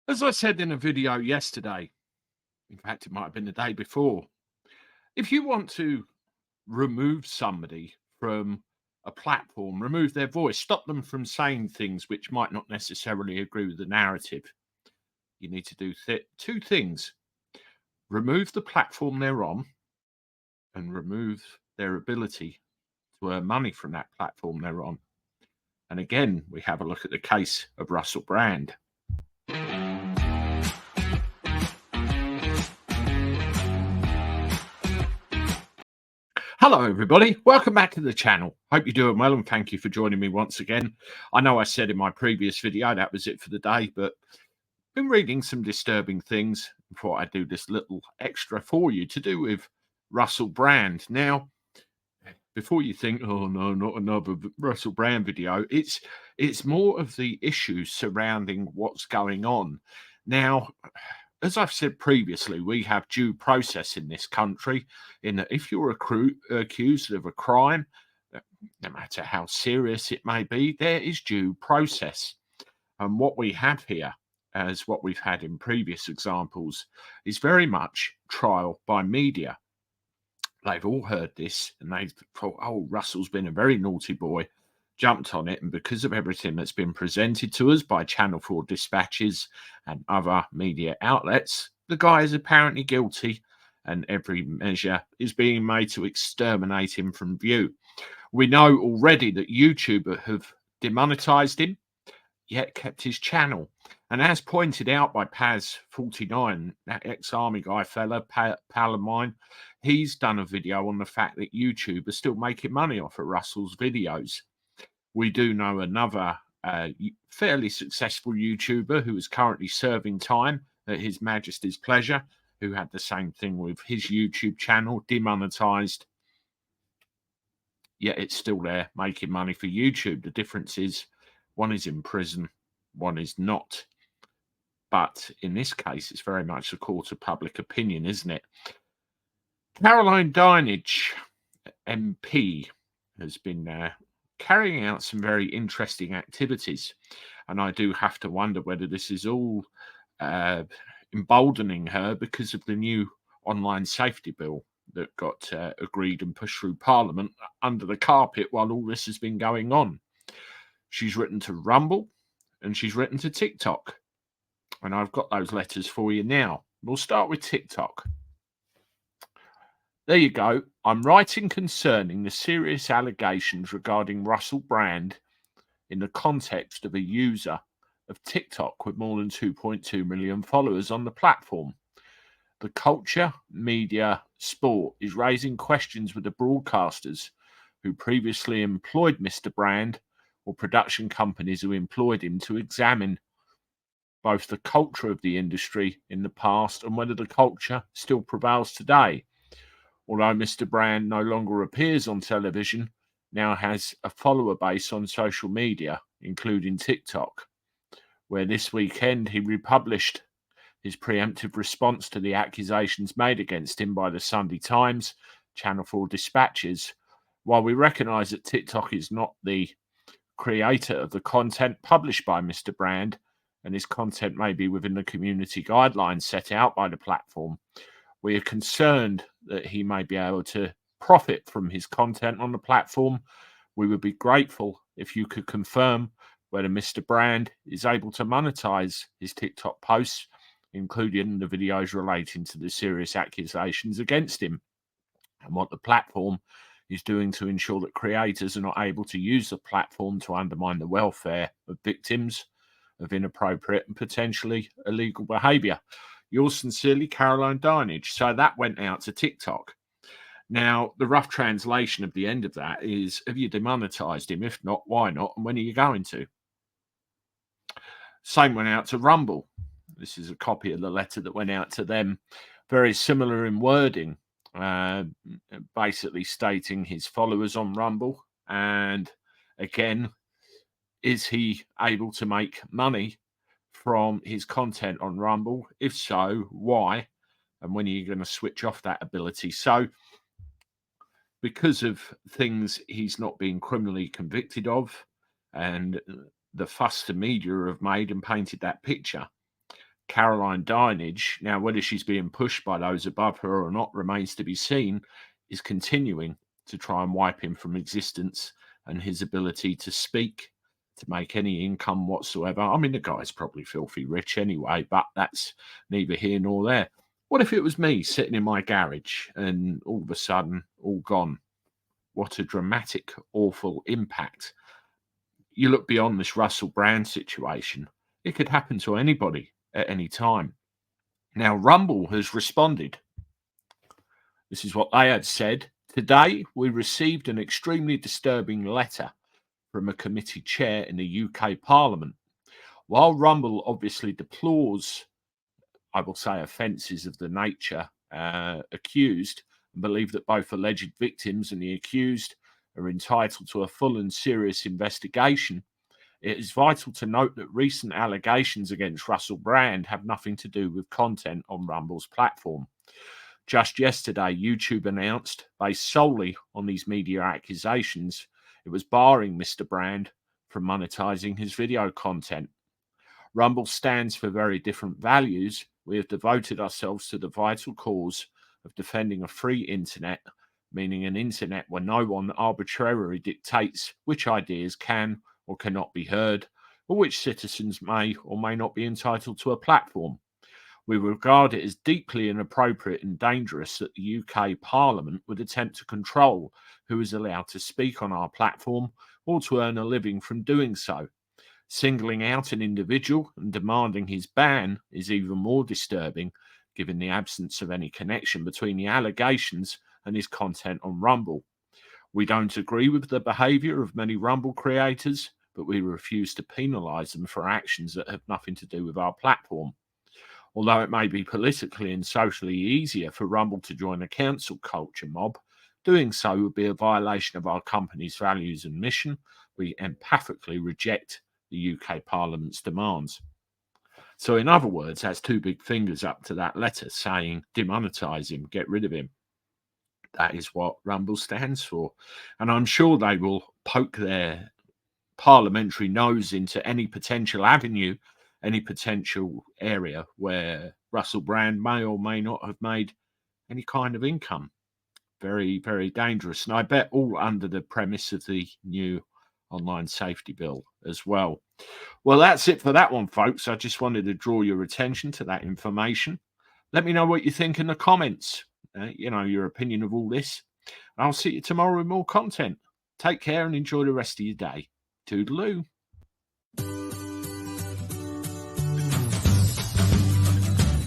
As I said in a video yesterday, in fact, it might have been the day before, if you want to remove somebody from a platform, remove their voice, stop them from saying things which might not necessarily agree with the narrative, you need to do two things: remove the platform they're on and remove their ability to earn money from that platform they're on. And again, we have a look at the case of Russell Brand. Hello, everybody. Welcome back to the channel. Hope you're doing well, and thank you for joining me once again. I know I said in my previous video that was it for the day, but been reading some disturbing things before I do this little extra for you to do with Russell Brand. Now, before you think, oh no, not another Russell Brand video, it's more of the issues surrounding what's going on. Now, as I've said previously, we have due process in this country, in that if you're accused of a crime, no matter how serious it may be, there is due process. And what we have here, as what we've had in previous examples, is very much trial by media. They've all heard this and they've thought, oh, Russell's been a very naughty boy, jumped on it, and because of everything that's been presented to us by Channel 4 dispatches and other media outlets, the guy is apparently guilty and every measure is being made to exterminate him from view. We know already that YouTube have demonetized him, yet kept his channel. And as pointed out by Paz49, that ex-army guy fella, pal of mine, he's done a video on the fact that YouTube are still making money off of Russell's videos. We do know another fairly successful YouTuber who is currently serving time at His Majesty's pleasure, who had the same thing with his YouTube channel, demonetized, yet it's still there making money for YouTube. The difference is one is in prison, one is not. But in this case, it's very much a court of public opinion, isn't it? Dinenage, MP, has been carrying out some very interesting activities. And I do have to wonder whether this is all emboldening her because of the new online safety bill that got agreed and pushed through Parliament under the carpet while all this has been going on. She's written to Rumble and she's written to TikTok. And I've got those letters for you now. We'll start with TikTok. There you go. I'm writing concerning the serious allegations regarding Russell Brand in the context of a user of TikTok with more than 2.2 million followers on the platform. The culture, media, sport is raising questions with the broadcasters who previously employed Mr. Brand or production companies who employed him to examine both the culture of the industry in the past and whether the culture still prevails today. Although Mr. Brand no longer appears on television, now has a follower base on social media, including TikTok, where this weekend he republished his preemptive response to the accusations made against him by the Sunday Times, Channel 4 dispatches. While we recognise that TikTok is not the creator of the content published by Mr. Brand, and his content may be within the community guidelines set out by the platform, we are concerned that he may be able to profit from his content on the platform. We would be grateful if you could confirm whether Mr. Brand is able to monetize his TikTok posts, including the videos relating to the serious accusations against him, and what the platform is doing to ensure that creators are not able to use the platform to undermine the welfare of victims of inappropriate and potentially illegal behaviour. Yours sincerely, Caroline Dinenage. So that went out to TikTok. Now, the rough translation of the end of that is, have you demonetised him? If not, why not? And when are you going to? Same went out to Rumble. This is a copy of the letter that went out to them. Very similar in wording, basically stating his followers on Rumble. And again, is he able to make money from his content on Rumble? If so, why? And when are you going to switch off that ability? So, because of things he's not being criminally convicted of, and the fuss the media have made and painted that picture, Caroline Dinenage, now whether she's being pushed by those above her or not remains to be seen, is continuing to try and wipe him from existence and his ability to speak, to make any income whatsoever. I mean, the guy's probably filthy rich anyway, but that's neither here nor there. What if it was me sitting in my garage and all of a sudden, all gone? What a dramatic, awful impact. You look beyond this Russell Brand situation, it could happen to anybody at any time. Now, Rumble has responded. This is what they had said. Today, we received an extremely disturbing letter from a committee chair in the UK Parliament. While Rumble obviously deplores, I will say, offences of the nature accused, and believe that both alleged victims and the accused are entitled to a full and serious investigation, it is vital to note that recent allegations against Russell Brand have nothing to do with content on Rumble's platform. Just yesterday, YouTube announced, based solely on these media accusations, it was barring Mr. Brand from monetizing his video content. Rumble stands for very different values. We have devoted ourselves to the vital cause of defending a free internet, meaning an internet where no one arbitrarily dictates which ideas can or cannot be heard, or which citizens may or may not be entitled to a platform. We regard it as deeply inappropriate and dangerous that the UK Parliament would attempt to control who is allowed to speak on our platform or to earn a living from doing so. Singling out an individual and demanding his ban is even more disturbing, given the absence of any connection between the allegations and his content on Rumble. We don't agree with the behaviour of many Rumble creators, but we refuse to penalise them for actions that have nothing to do with our platform. Although it may be politically and socially easier for Rumble to join a cancel culture mob, doing so would be a violation of our company's values and mission. We empathically reject the UK Parliament's demands. So, in other words, that's two big fingers up to that letter saying demonetize him, get rid of him. That is what Rumble stands for. And I'm sure they will poke their parliamentary nose into any potential avenue, any potential area where Russell Brand may or may not have made any kind of income. Very, very dangerous. And I bet all under the premise of the new online safety bill as well. Well, that's it for that one, folks. I just wanted to draw your attention to that information. Let me know what you think in the comments. Your opinion of all this. I'll see you tomorrow with more content. Take care and enjoy the rest of your day. Toodaloo.